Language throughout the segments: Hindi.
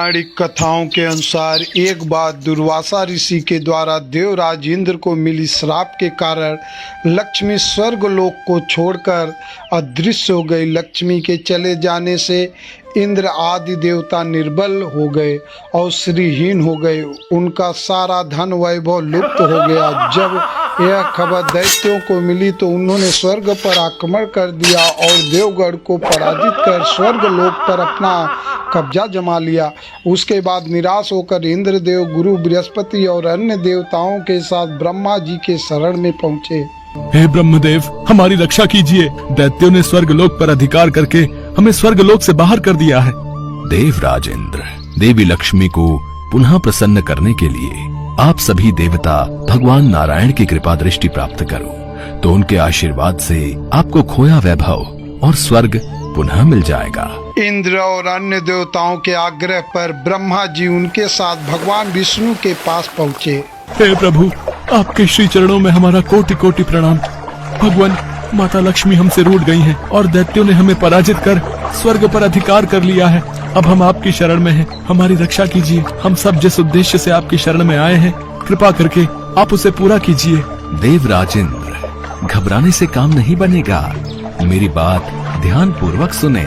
पौराणिक कथाओं के अनुसार एक बार दुर्वासा ऋषि के द्वारा देवराज इंद्र को मिली श्राप के कारण लक्ष्मी स्वर्गलोक को छोड़कर अदृश्य हो गई। लक्ष्मी के चले जाने से इंद्र आदि देवता निर्बल हो गए और श्रीहीन हो गए। उनका सारा धन वैभव लुप्त हो गया। जब यह खबर दैत्यों को मिली तो उन्होंने स्वर्ग पर आक्रमण कर दिया और देवगढ़ को पराजित कर स्वर्गलोक पर अपना कब्जा जमा लिया। उसके बाद निराश होकर इंद्रदेव गुरु बृहस्पति और अन्य देवताओं के साथ ब्रह्मा जी के शरण में पहुँचे। हे ब्रह्मदेव, हमारी रक्षा कीजिए। दैत्यों ने स्वर्गलोक पर अधिकार करके हमें स्वर्गलोक से बाहर कर दिया है। देवराज इंद्र, देवी लक्ष्मी को पुनः प्रसन्न करने के लिए आप सभी देवता भगवान नारायण की कृपा दृष्टि प्राप्त करो, तो उनके आशीर्वाद से आपको खोया वैभव और स्वर्ग पुनः मिल जाएगा। इंद्र और अन्य देवताओं के आग्रह पर ब्रह्मा जी उनके साथ भगवान विष्णु के पास पहुँचे। हे प्रभु, आपके श्री चरणों में हमारा कोटि कोटि प्रणाम। भगवान, माता लक्ष्मी हमसे रूठ गई हैं और दैत्यों ने हमें पराजित कर स्वर्ग पर अधिकार कर लिया है। अब हम आपकी शरण में हैं, हमारी रक्षा कीजिए। हम सब जिस उद्देश्य से आपकी शरण में आए हैं, कृपा करके आप उसे पूरा कीजिए। देवराज इंद्र, घबराने से काम नहीं बनेगा। मेरी बात ध्यान पूर्वक सुने।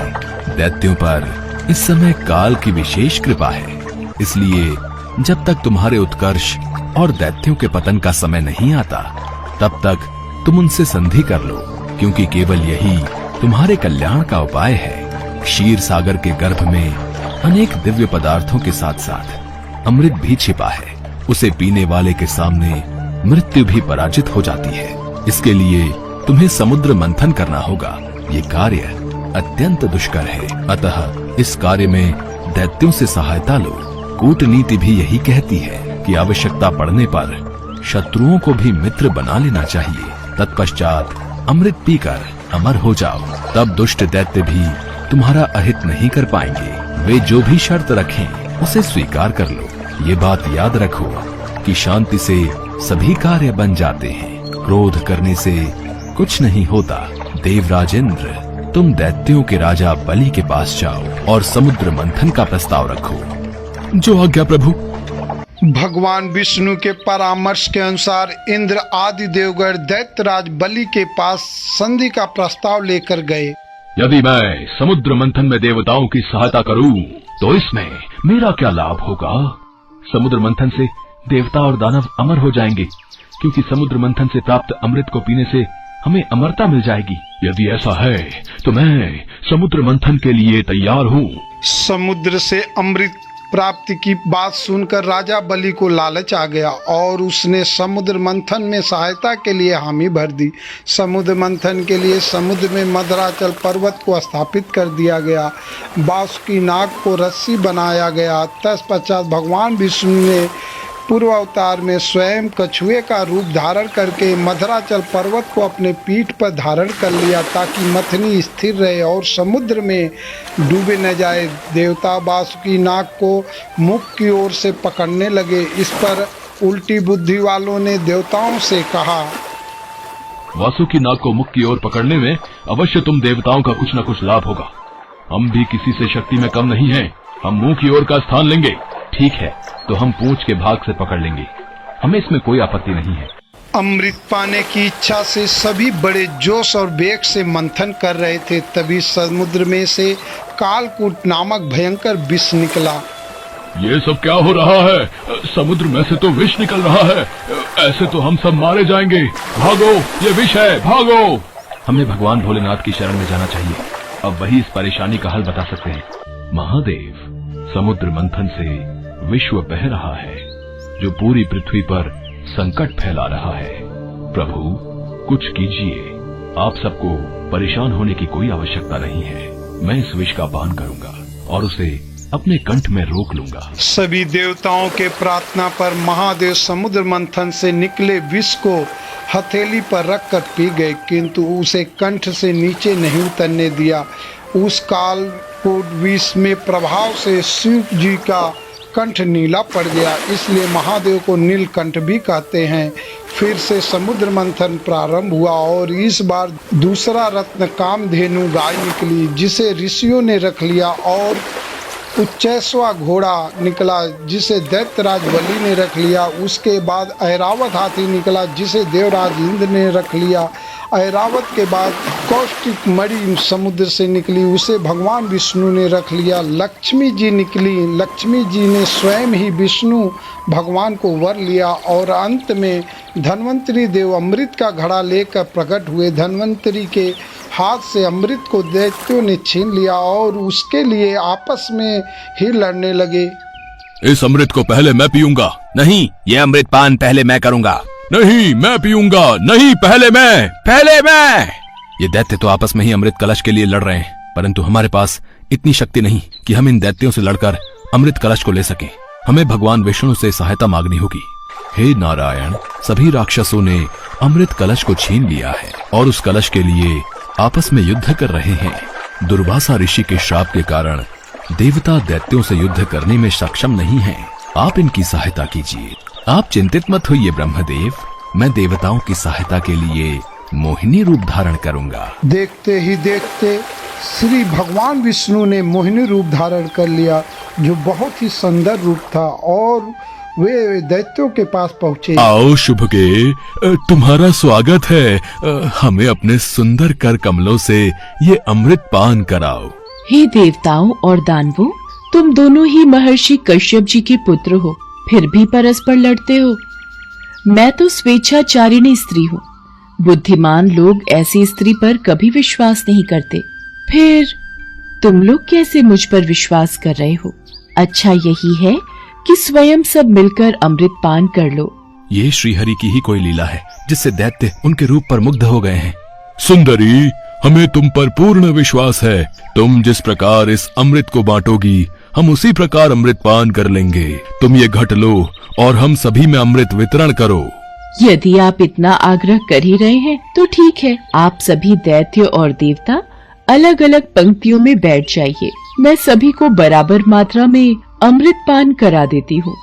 दैत्यों पर इस समय काल की विशेष कृपा है, इसलिए जब तक तुम्हारे उत्कर्ष और दैत्यों के पतन का समय नहीं आता, तब तक तुम उनसे संधि कर लो, क्योंकि केवल यही तुम्हारे कल्याण का उपाय है। क्षीर सागर के गर्भ में अनेक दिव्य पदार्थों के साथ साथ अमृत भी छिपा है। उसे पीने वाले के सामने मृत्यु भी पराजित हो जाती है। इसके लिए तुम्हें समुद्र मंथन करना होगा। ये कार्य अत्यंत दुष्कर है, अतः इस कार्य में दैत्यों से सहायता लो। कूटनीति भी यही कहती है कि आवश्यकता पड़ने पर शत्रुओं को भी मित्र बना लेना चाहिए। तत्पश्चात अमृत पीकर अमर हो जाओ, तब दुष्ट दैत्य भी तुम्हारा अहित नहीं कर पाएंगे। वे जो भी शर्त रखें उसे स्वीकार कर लो। ये बात याद रखो कि शांति से सभी कार्य बन जाते हैं, क्रोध करने से कुछ नहीं होता। देवराज इंद्र, तुम दैत्यों के राजा बलि के पास जाओ और समुद्र मंथन का प्रस्ताव रखो। जो आज्ञा प्रभु। भगवान विष्णु के परामर्श के अनुसार इंद्र आदि देवगण दैत्यराज बलि के पास संधि का प्रस्ताव लेकर गए। यदि मैं समुद्र मंथन में देवताओं की सहायता करूं, तो इसमें मेरा क्या लाभ होगा? समुद्र मंथन से देवता और दानव अमर हो जाएंगे, क्योंकि समुद्र मंथन से प्राप्त अमृत को पीने से हमें अमरता मिल जाएगी। यदि ऐसा है तो मैं समुद्र मंथन के लिए तैयार हूँ। समुद्र से अमृत प्राप्ति की बात सुनकर राजा बलि को लालच आ गया और उसने समुद्र मंथन में सहायता के लिए हामी भर दी। समुद्र मंथन के लिए समुद्र में मदराचल पर्वत को स्थापित कर दिया गया। बासुकी नाग को रस्सी बनाया गया। तत्पश्चात भगवान विष्णु ने पूर्व अवतार में स्वयं कछुए का रूप धारण करके मदराचल पर्वत को अपने पीठ पर धारण कर लिया, ताकि मथनी स्थिर रहे और समुद्र में डूबे न जाए। देवता बासुकी नाग को मुख की ओर से पकड़ने लगे। इस पर उल्टी बुद्धि वालों ने देवताओं से कहा, वासुकी नाग को मुख की ओर पकड़ने में अवश्य तुम देवताओं का कुछ न कुछ लाभ होगा। हम भी किसी से शक्ति में कम नहीं हैं। हम मुंह की ओर का स्थान लेंगे। ठीक है, तो हम पूंछ के भाग से पकड़ लेंगे। हमें इसमें कोई आपत्ति नहीं है। अमृत पाने की इच्छा से सभी बड़े जोश और वेग से मंथन कर रहे थे। तभी समुद्र में से कालकूट नामक भयंकर विष निकला। ये सब क्या हो रहा है? समुद्र में से तो विष निकल रहा है। ऐसे तो हम सब मारे जाएंगे। भागो, ये विष है, भागो। हमें भगवान भोलेनाथ की शरण में जाना चाहिए। अब वही इस परेशानी का हल बता सकते हैं। महादेव, समुद्र मंथन से विश्व बह रहा है, जो पूरी पृथ्वी पर संकट फैला रहा है। प्रभु, कुछ कीजिए। आप सबको परेशान होने की कोई आवश्यकता नहीं है। मैं इस विष का पान करूंगा और उसे अपने कंठ में रोक लूंगा। सभी देवताओं के प्रार्थना पर महादेव समुद्र मंथन से निकले विष को हथेली पर रखकर पी गए, किंतु उसे कंठ से नीचे नहीं उतरने दिया। उस कालकूट विष में प्रभाव से शिव जी का कंठ नीला पड़ गया, इसलिए महादेव को नीलकंठ भी कहते हैं। फिर से समुद्र मंथन प्रारंभ हुआ और इस बार दूसरा रत्न कामधेनु गाय निकली, जिसे ऋषियों ने रख लिया और उच्चैस्वा घोड़ा निकला जिसे दैत्यराज बलि ने रख लिया। उसके बाद ऐरावत हाथी निकला जिसे देवराज इंद्र ने रख लिया। ऐरावत के बाद कौष्टिक मणि समुद्र से निकली, उसे भगवान विष्णु ने रख लिया। लक्ष्मी जी निकली, लक्ष्मी जी ने स्वयं ही विष्णु भगवान को वर लिया। और अंत में धन्वंतरी देव अमृत का घड़ा लेकर प्रकट हुए। धन्वंतरी के हाथ से अमृत को दैत्यों ने छीन लिया और उसके लिए आपस में ही लड़ने लगे। इस अमृत को पहले मैं पीऊंगा। नहीं, ये अमृत पान पहले मैं करूंगा। नहीं, मैं पीऊंगा। नहीं, पहले मैं। ये दैत्य तो आपस में ही अमृत कलश के लिए लड़ रहे हैं, परंतु हमारे पास इतनी शक्ति नहीं कि हम इन दैत्यों से लड़कर अमृत कलश को ले सकें। हमें भगवान विष्णु से सहायता मांगनी होगी। हे नारायण, सभी राक्षसों ने अमृत कलश को छीन लिया है और उस कलश के लिए आपस में युद्ध कर रहे हैं। दुर्वासा ऋषि के श्राप के कारण देवता दैत्यों से युद्ध करने में सक्षम नहीं हैं। आप इनकी सहायता कीजिए। आप चिंतित मत होइए ब्रह्मदेव, मैं देवताओं की सहायता के लिए मोहिनी रूप धारण करूंगा। देखते ही देखते श्री भगवान विष्णु ने मोहिनी रूप धारण कर लिया, जो बहुत ही सुंदर रूप था, और वे दैत्यों के पास पहुंचे। आओ शुभगे, तुम्हारा स्वागत है। हमें अपने सुंदर कर कमलों से ये अमृत पान कराओ। हे देवताओं और दानवों, तुम दोनों ही महर्षि कश्यप जी के पुत्र हो, फिर भी परस्पर लड़ते हो। मैं तो स्वेच्छाचारिणी स्त्री हूँ। बुद्धिमान लोग ऐसी स्त्री पर कभी विश्वास नहीं करते, फिर तुम लोग कैसे मुझ पर विश्वास कर रहे हो? अच्छा यही है कि स्वयं सब मिलकर अमृत पान कर लो। ये श्रीहरि की ही कोई लीला है जिससे दैत्य उनके रूप पर मुग्ध हो गए हैं। सुंदरी, हमें तुम पर पूर्ण विश्वास है। तुम जिस प्रकार इस अमृत को बांटोगी, हम उसी प्रकार अमृत पान कर लेंगे। तुम ये घट लो और हम सभी में अमृत वितरण करो। यदि आप इतना आग्रह कर ही रहे हैं तो ठीक है, आप सभी दैत्य और देवता अलग अलग पंक्तियों में बैठ जाइए। मैं सभी को बराबर मात्रा में अमृत पान करा देती हूँ।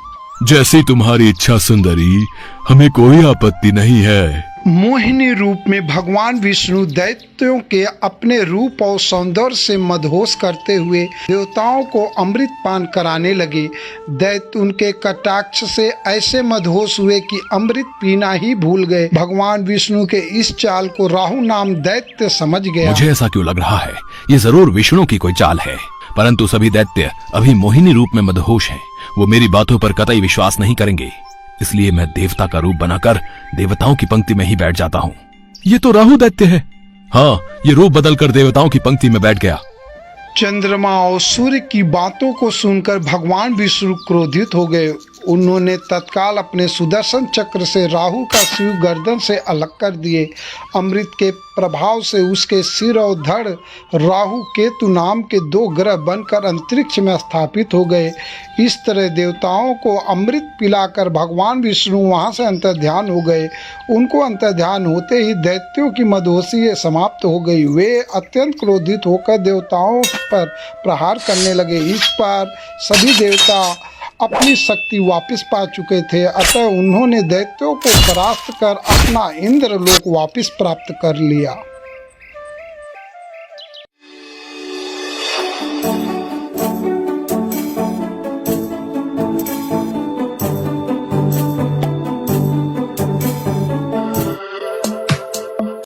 जैसी तुम्हारी इच्छा सुंदरी, हमें कोई आपत्ति नहीं है। मोहिनी रूप में भगवान विष्णु दैत्यों के अपने रूप और सौंदर्य से मदहोश करते हुए देवताओं को अमृत पान कराने लगे। दैत्य उनके कटाक्ष से ऐसे मदहोश हुए कि अमृत पीना ही भूल गए। भगवान विष्णु के इस चाल को राहु नाम दैत्य समझ गया। मुझे ऐसा क्यों लग रहा है, ये जरूर विष्णु की कोई चाल है। परंतु सभी दैत्य अभी मोहिनी रूप में मदहोश हैं। वो मेरी बातों पर कतई विश्वास नहीं करेंगे, इसलिए मैं देवता का रूप बनाकर देवताओं की पंक्ति में ही बैठ जाता हूँ। ये तो राहु दैत्य है। हाँ, ये रूप बदलकर देवताओं की पंक्ति में बैठ गया। चंद्रमा और सूर्य की बातों को सुनकर भगवान विष्णु क्रोधित हो गए। उन्होंने तत्काल अपने सुदर्शन चक्र से राहु का सिर गर्दन से अलग कर दिए। अमृत के प्रभाव से उसके सिर और धड़ राहु केतु नाम के 2 ग्रह बनकर अंतरिक्ष में स्थापित हो गए। इस तरह देवताओं को अमृत पिलाकर भगवान विष्णु वहां से अंतर्ध्यान हो गए। उनको अंतर्ध्यान होते ही दैत्यों की मदहोशी समाप्त हो गई। वे अत्यंत क्रोधित होकर देवताओं पर प्रहार करने लगे। इस पर सभी देवता अपनी शक्ति वापस पा चुके थे, अतः उन्होंने दैत्यों को परास्त कर अपना इंद्रलोक वापस प्राप्त कर लिया।